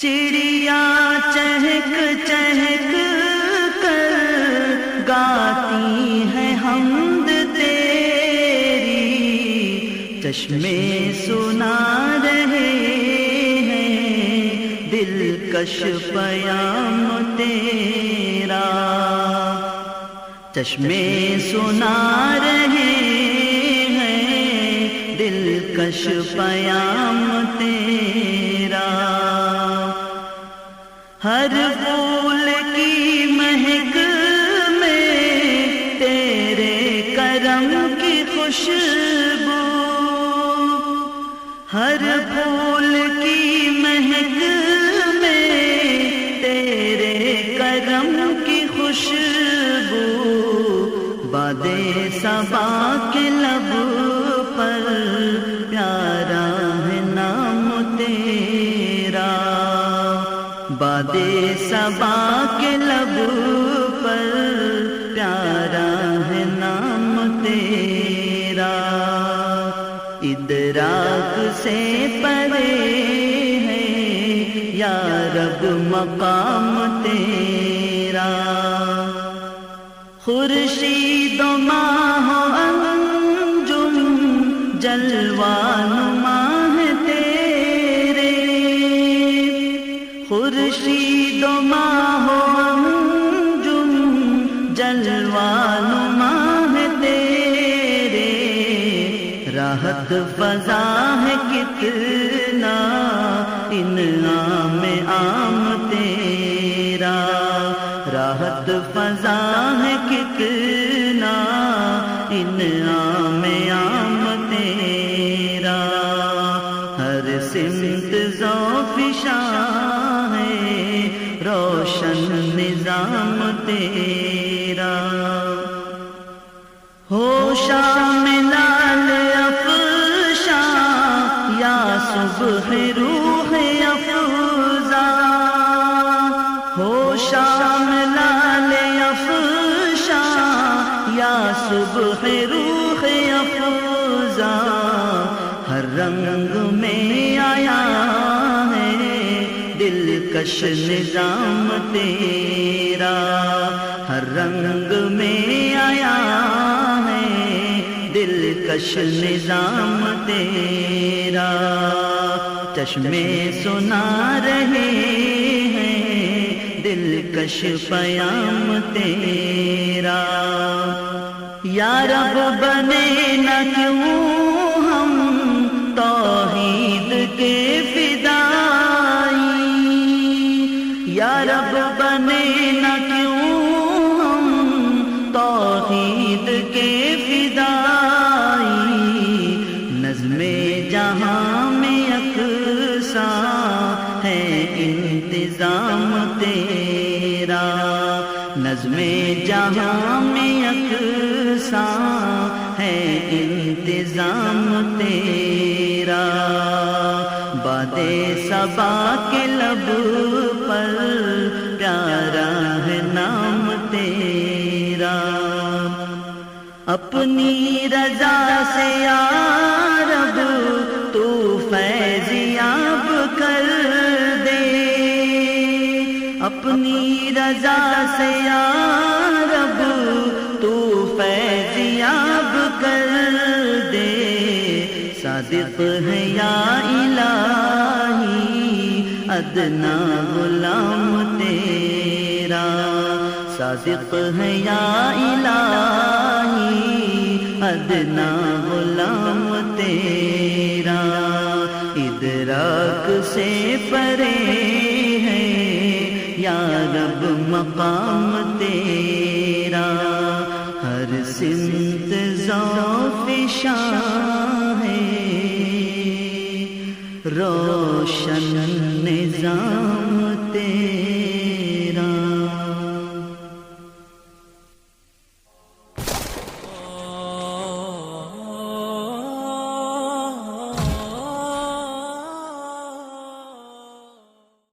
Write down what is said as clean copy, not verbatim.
چڑیا چہک چہک کر گاتی ہے حمد تیری، چشمے سنا رہے ہیں دلکش پیام تیرا، چشمے سنا رہے ہیں دلکش پیام تیرا، ہر پھول کی مہک میں تیرے کرم کی خوشبو، ہر پھول کی مہک میں تیرے کرم کی خوشبو، باد صبا کے لب پر پیارا ہے نام تیرا، باد صبا کے لب پر پیارا ہے نام تیرا، ادراک سے پرے ہے یا رب مقام تیرا، خورشید و ماہ و انجم جلوہ نما ہے تیرے، خورشید و ماہ و انجم جلوہ نما ہے تیرے، راحت فضا ہے کتنا انعام عام تیرا، راحت فضا ہے کتنا انعام عام تیرا، ہر سمت ذوفشاں ہے روشن نظام تیرا، ہو شام لال افشاں یا صبح روح افزا، ہو شام لال افشاں یا صبح روح افزا، ہر رنگ میں آیا ہے دلکش نظام تیرا، ہر رنگ میں آیا ہے دلکش نظام تیرا، چشمے سنا رہے ہیں دلکش پیام تیرا، یا رب بنے نہ کیوں ہم توحید کے فدائی، یا رب بنے نہ کیوں ہم توحید کے فدائی، نظم جہاں میں یکساں ہے انتظام تیرا، نظم جہاں میں یکساں ہے انتظام تیرا، باد صبا کے لب پر پیارا ہے نام تیرا، اپنی رضا سے یا رب تو فیض یاب کر دے، اپنی رضا سے یا رب تو فیض یاب کر دے، صادق ہے یا الہی ادنا غلام تیرا، صادق ہے یا الہی ادنا غلام تیرا، ادراک سے پرے ہے یا رب مقام تیرا، ہر سمت ذوفشاں ہے روشن نظام تیرا۔